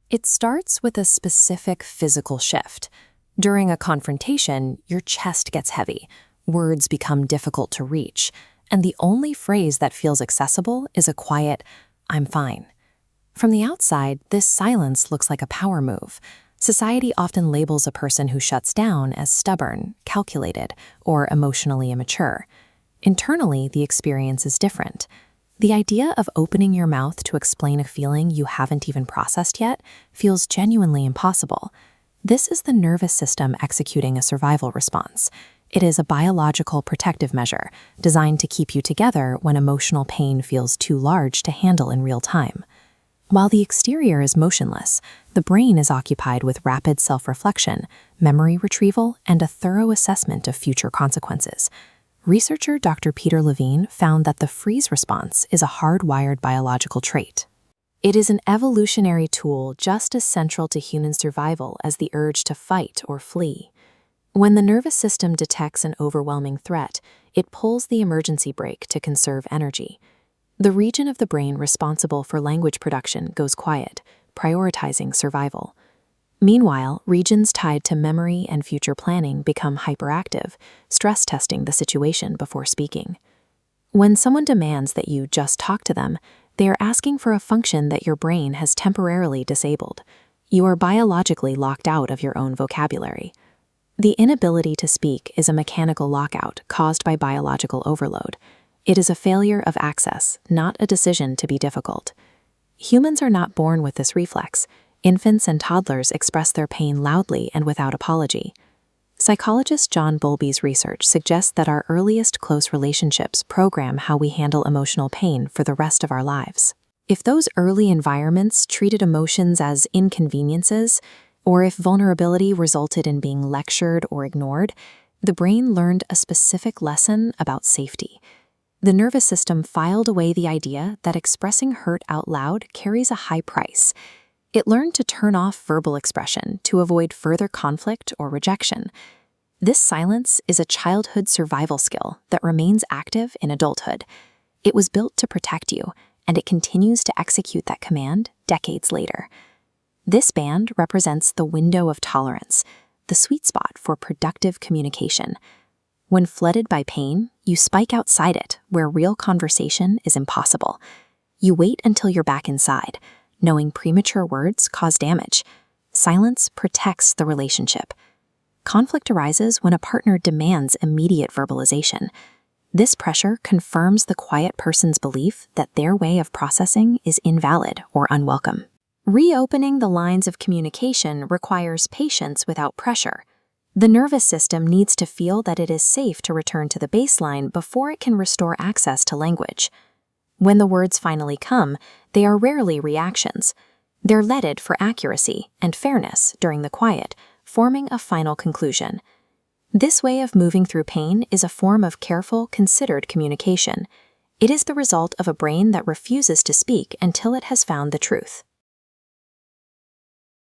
It starts with a specific physical shift. During a confrontation, your chest gets heavy, words become difficult to reach, and the only phrase that feels accessible is a quiet, "I'm fine." From the outside, this silence looks like a power move. Society often labels a person who shuts down as stubborn, calculated, or emotionally immature. Internally, the experience is different. The idea of opening your mouth to explain a feeling you haven't even processed yet feels genuinely impossible. This is the nervous system executing a survival response. It is a biological protective measure designed to keep you together when emotional pain feels too large to handle in real time. While the exterior is motionless, the brain is occupied with rapid self-reflection, memory retrieval, and a thorough assessment of future consequences. Researcher Dr. Peter Levine found that the freeze response is a hardwired biological trait. It is an evolutionary tool just as central to human survival as the urge to fight or flee. When the nervous system detects an overwhelming threat, it pulls the emergency brake to conserve energy. The region of the brain responsible for language production goes quiet, prioritizing survival. Meanwhile, regions tied to memory and future planning become hyperactive, stress testing the situation before speaking. When someone demands that you just talk to them, they are asking for a function that your brain has temporarily disabled. You are biologically locked out of your own vocabulary. The inability to speak is a mechanical lockout caused by biological overload. It is a failure of access, not a decision to be difficult. Humans are not born with this reflex. Infants and toddlers express their pain loudly and without apology. Psychologist John Bowlby's research suggests that our earliest close relationships program how we handle emotional pain for the rest of our lives. If those early environments treated emotions as inconveniences, or if vulnerability resulted in being lectured or ignored, the brain learned a specific lesson about safety. The nervous system filed away the idea that expressing hurt out loud carries a high price. It learned to turn off verbal expression to avoid further conflict or rejection. This silence is a childhood survival skill that remains active in adulthood. It was built to protect you, and it continues to execute that command decades later. This band represents the window of tolerance, the sweet spot for productive communication. When flooded by pain, you spike outside it, where real conversation is impossible. You wait until you're back inside, knowing premature words cause damage. Silence protects the relationship. Conflict arises when a partner demands immediate verbalization. This pressure confirms the quiet person's belief that their way of processing is invalid or unwelcome. Reopening the lines of communication requires patience without pressure. The nervous system needs to feel that it is safe to return to the baseline before it can restore access to language. When the words finally come, they are rarely reactions. They're leaded for accuracy and fairness during the quiet, forming a final conclusion. This way of moving through pain is a form of careful, considered communication. It is the result of a brain that refuses to speak until it has found the truth.